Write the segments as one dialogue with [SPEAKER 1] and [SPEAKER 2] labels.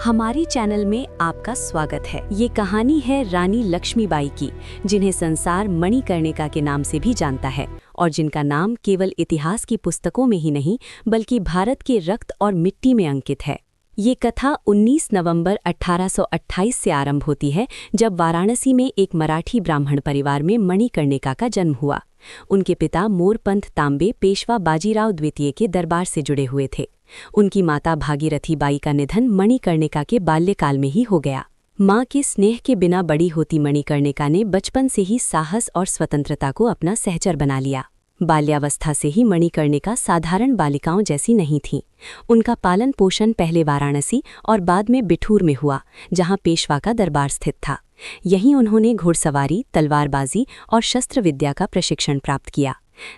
[SPEAKER 1] हमारी चैनल में आपका स्वागत है। ये कहानी है रानी लक्ष्मीबाई की, जिन्हें संसार मणिकर्णिका के नाम से भी जानता है और जिनका नाम केवल इतिहास की पुस्तकों में ही नहीं बल्कि भारत के रक्त और मिट्टी में अंकित है। ये कथा 19 नवंबर 1828 से आरंभ होती है, जब वाराणसी में एक मराठी ब्राह्मण परिवार में मणिकर्णिका का जन्म हुआ। उनके पिता मोरपंथ तांबे पेशवा बाजीराव द्वितीय के दरबार से जुड़े हुए थे। उनकी माता भागीरथी बाई का निधन मणिकर्णिका के बाल्यकाल में ही हो गया। माँ के स्नेह के बिना बड़ी होती मणिकर्णिका ने बचपन से ही साहस और स्वतंत्रता को अपना सहचर बना लिया। बाल्यावस्था से ही मणिकर्णिका साधारण बालिकाओं जैसी नहीं थीं। उनका पालन पोषण पहले वाराणसी और बाद में बिठूर में हुआ, जहां पेशवा का दरबार स्थित था। यहीं उन्होंने घुड़सवारी, तलवारबाजी और शस्त्र विद्या का प्रशिक्षण प्राप्त किया।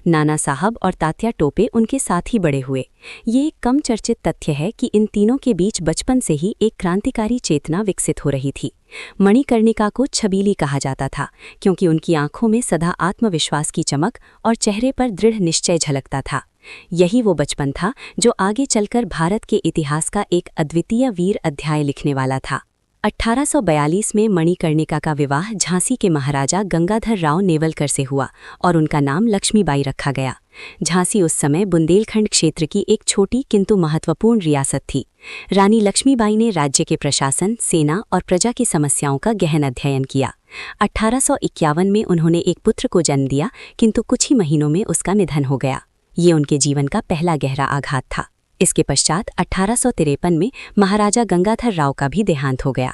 [SPEAKER 1] नाना साहब और तात्या टोपे उनके साथ ही बड़े हुए। ये एक कम चर्चित तथ्य है कि इन तीनों के बीच बचपन से ही एक क्रांतिकारी चेतना विकसित हो रही थी। मणिकर्णिका को छबीली कहा जाता था, क्योंकि उनकी आंखों में सदा आत्मविश्वास की चमक और चेहरे पर दृढ़ निश्चय झलकता था। यही वो बचपन था जो आगे चलकर भारत के इतिहास का एक अद्वितीय वीर अध्याय लिखने वाला था। 1842 में मणिकर्णिका का विवाह झांसी के महाराजा गंगाधर राव नेवलकर से हुआ और उनका नाम लक्ष्मीबाई रखा गया। झांसी उस समय बुंदेलखंड क्षेत्र की एक छोटी किंतु महत्वपूर्ण रियासत थी। रानी लक्ष्मीबाई ने राज्य के प्रशासन, सेना और प्रजा की समस्याओं का गहन अध्ययन किया। 1851 में उन्होंने एक पुत्र को जन्म दिया, किंतु कुछ ही महीनों में उसका निधन हो गया। ये उनके जीवन का पहला गहरा आघात था। इसके पश्चात 1853 में महाराजा गंगाधर राव का भी देहांत हो गया।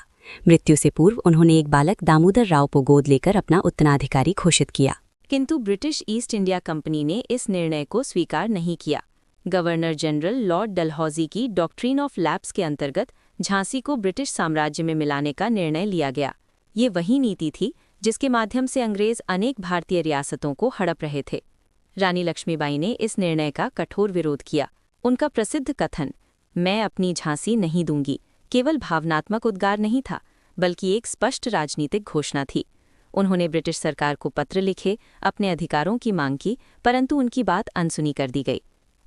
[SPEAKER 1] मृत्यु से पूर्व उन्होंने एक बालक दामोदर राव को गोद लेकर अपना उत्तराधिकारी घोषित किया,
[SPEAKER 2] किंतु ब्रिटिश ईस्ट इंडिया कंपनी ने इस निर्णय को स्वीकार नहीं किया। गवर्नर जनरल लॉर्ड डलहौजी की डॉक्ट्रिन ऑफ लैप्स के अंतर्गत झांसी को ब्रिटिश साम्राज्य में मिलाने का निर्णय लिया गया। ये वही नीति थी जिसके माध्यम से अंग्रेज अनेक भारतीय रियासतों को हड़प रहे थे। रानी लक्ष्मीबाई ने इस निर्णय का कठोर विरोध किया। उनका प्रसिद्ध कथन, मैं अपनी झांसी नहीं दूंगी, केवल भावनात्मक उद्गार नहीं था, बल्कि एक स्पष्ट राजनीतिक घोषणा थी। उन्होंने ब्रिटिश सरकार को पत्र लिखे, अपने अधिकारों की मांग की, परंतु उनकी बात अनसुनी कर दी गई।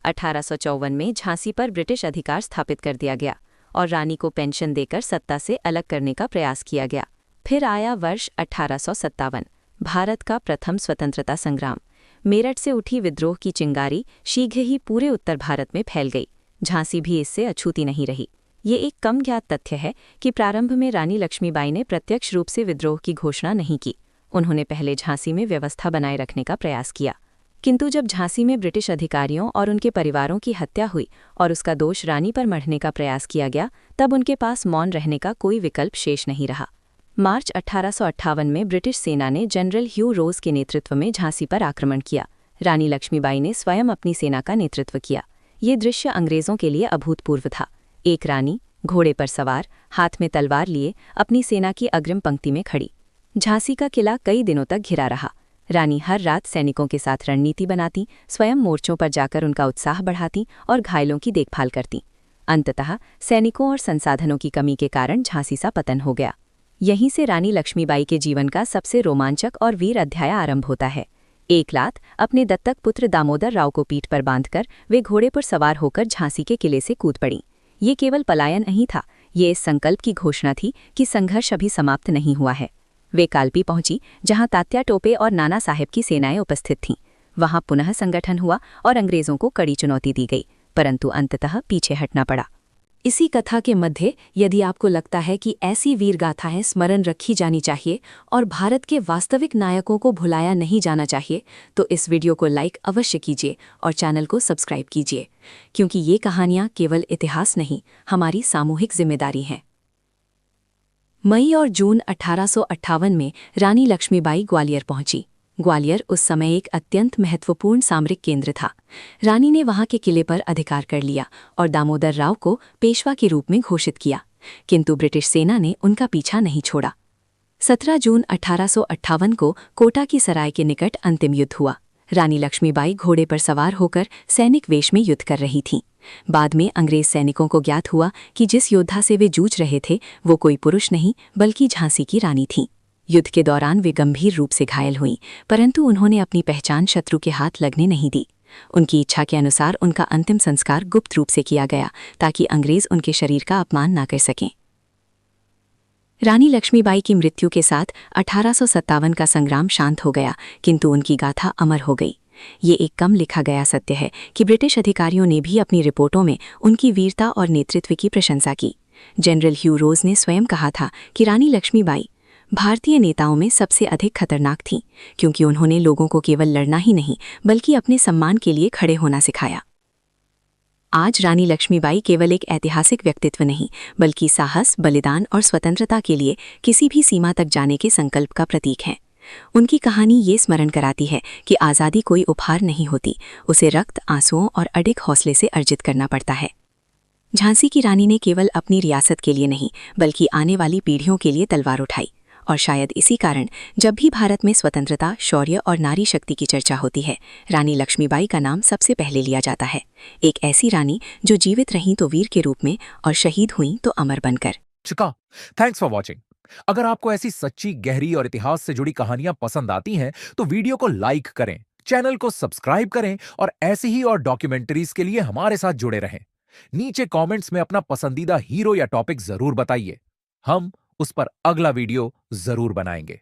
[SPEAKER 2] 1854 में झांसी पर ब्रिटिश अधिकार स्थापित कर दिया गया और रानी को पेंशन देकर सत्ता से अलग करने का प्रयास किया गया। फिर आया वर्ष 1857, भारत का प्रथम स्वतंत्रता संग्राम। मेरठ से उठी विद्रोह की चिंगारी शीघ्र ही पूरे उत्तर भारत में फैल गई। झांसी भी इससे अछूती नहीं रही। ये एक कम ज्ञात तथ्य है कि प्रारंभ में रानी लक्ष्मीबाई ने प्रत्यक्ष रूप से विद्रोह की घोषणा नहीं की। उन्होंने पहले झांसी में व्यवस्था बनाए रखने का प्रयास किया, किंतु जब झांसी में ब्रिटिश अधिकारियों और उनके परिवारों की हत्या हुई और उसका दोष रानी पर मढ़ने का प्रयास किया गया, तब उनके पास मौन रहने का कोई विकल्प शेष नहीं रहा। मार्च 1858 में ब्रिटिश सेना ने जनरल ह्यू रोज के नेतृत्व में झांसी पर आक्रमण किया। रानी लक्ष्मीबाई ने स्वयं अपनी सेना का नेतृत्व किया। ये दृश्य अंग्रेजों के लिए अभूतपूर्व था। एक रानी घोड़े पर सवार, हाथ में तलवार लिए, अपनी सेना की अग्रिम पंक्ति में खड़ी। झांसी का किला कई दिनों तक घिरा रहा। रानी हर रात सैनिकों के साथ रणनीति बनाती, स्वयं मोर्चों पर जाकर उनका उत्साह बढ़ाती और घायलों की देखभाल करती। अंततः सैनिकों और संसाधनों की कमी के कारण झांसी सा पतन हो गया। यहीं से रानी लक्ष्मीबाई के जीवन का सबसे रोमांचक और वीर अध्याय आरंभ होता है। एक रात अपने दत्तक पुत्र दामोदर राव को पीठ पर बांधकर वे घोड़े पर सवार होकर झांसी के किले से कूद पड़ी। ये केवल पलायन नहीं था, ये इस संकल्प की घोषणा थी कि संघर्ष अभी समाप्त नहीं हुआ है। वे कालपी पहुंची, जहां तात्या टोपे और नाना साहेब की सेनाएं उपस्थित थीं। वहां पुनः संगठन हुआ और अंग्रेजों को कड़ी चुनौती दी गई, परंतु अंततः पीछे हटना पड़ा। इसी कथा के मध्य यदि आपको लगता है कि ऐसी वीर गाथाएं स्मरण रखी जानी चाहिए और भारत के वास्तविक नायकों को भुलाया नहीं जाना चाहिए, तो इस वीडियो को लाइक अवश्य कीजिए और चैनल को सब्सक्राइब कीजिए, क्योंकि ये कहानियां केवल इतिहास नहीं, हमारी सामूहिक जिम्मेदारी हैं। मई और जून 1858 में रानी लक्ष्मीबाई ग्वालियर पहुंची। ग्वालियर उस समय एक अत्यंत महत्वपूर्ण सामरिक केंद्र था। रानी ने वहां के किले पर अधिकार कर लिया और दामोदर राव को पेशवा के रूप में घोषित किया, किंतु ब्रिटिश सेना ने उनका पीछा नहीं छोड़ा। 17 जून 1858 को कोटा की सराय के निकट अंतिम युद्ध हुआ। रानी लक्ष्मीबाई घोड़े पर सवार होकर सैनिक वेश में युद्ध कर रही थीं। बाद में अंग्रेज सैनिकों को ज्ञात हुआ कि जिस योद्धा से वे जूझ रहे थे वो कोई पुरुष नहीं बल्कि झांसी की रानी थीं। युद्ध के दौरान वे गंभीर रूप से घायल हुईं, परंतु उन्होंने अपनी पहचान शत्रु के हाथ लगने नहीं दी। उनकी इच्छा के अनुसार उनका अंतिम संस्कार गुप्त रूप से किया गया, ताकि अंग्रेज उनके शरीर का अपमान न कर सकें।
[SPEAKER 1] रानी लक्ष्मीबाई की मृत्यु के साथ 1857 का संग्राम शांत हो गया, किंतु उनकी गाथा अमर हो गई। ये एक कम लिखा गया सत्य है कि ब्रिटिश अधिकारियों ने भी अपनी रिपोर्टों में उनकी वीरता और नेतृत्व की प्रशंसा की। जनरल ह्यू रोज ने स्वयं कहा था कि रानी लक्ष्मीबाई भारतीय नेताओं में सबसे अधिक खतरनाक थीं, क्योंकि उन्होंने लोगों को केवल लड़ना ही नहीं बल्कि अपने सम्मान के लिए खड़े होना सिखाया। आज रानी लक्ष्मीबाई केवल एक ऐतिहासिक व्यक्तित्व नहीं बल्कि साहस, बलिदान और स्वतंत्रता के लिए किसी भी सीमा तक जाने के संकल्प का प्रतीक है। उनकी कहानी ये स्मरण कराती है कि आज़ादी कोई उपहार नहीं होती, उसे रक्त, आंसुओं और अडिग हौसले से अर्जित करना पड़ता है। झांसी की रानी ने केवल अपनी रियासत के लिए नहीं बल्कि आने वाली पीढ़ियों के लिए तलवार उठाई, और शायद इसी कारण जब भी भारत में स्वतंत्रता, शौर्य और नारी शक्ति की चर्चा होती है, रानी लक्ष्मीबाई का नाम सबसे पहले लिया जाता है। एक ऐसी रानी जो जीवित रहीं तो वीर के रूप में और शहीद हुईं तो अमर बनकर।
[SPEAKER 3] Thanks for watching. अगर आपको ऐसी सच्ची, गहरी और इतिहास से जुड़ी कहानियां पसंद आती हैं तो वीडियो को लाइक करें, चैनल को सब्सक्राइब करें और ऐसी ही और डॉक्यूमेंट्रीज के लिए हमारे साथ जुड़े रहें। नीचे कमेंट्स में अपना पसंदीदा हीरो या टॉपिक जरूर बताइए, हम उस पर अगला वीडियो जरूर बनाएंगे।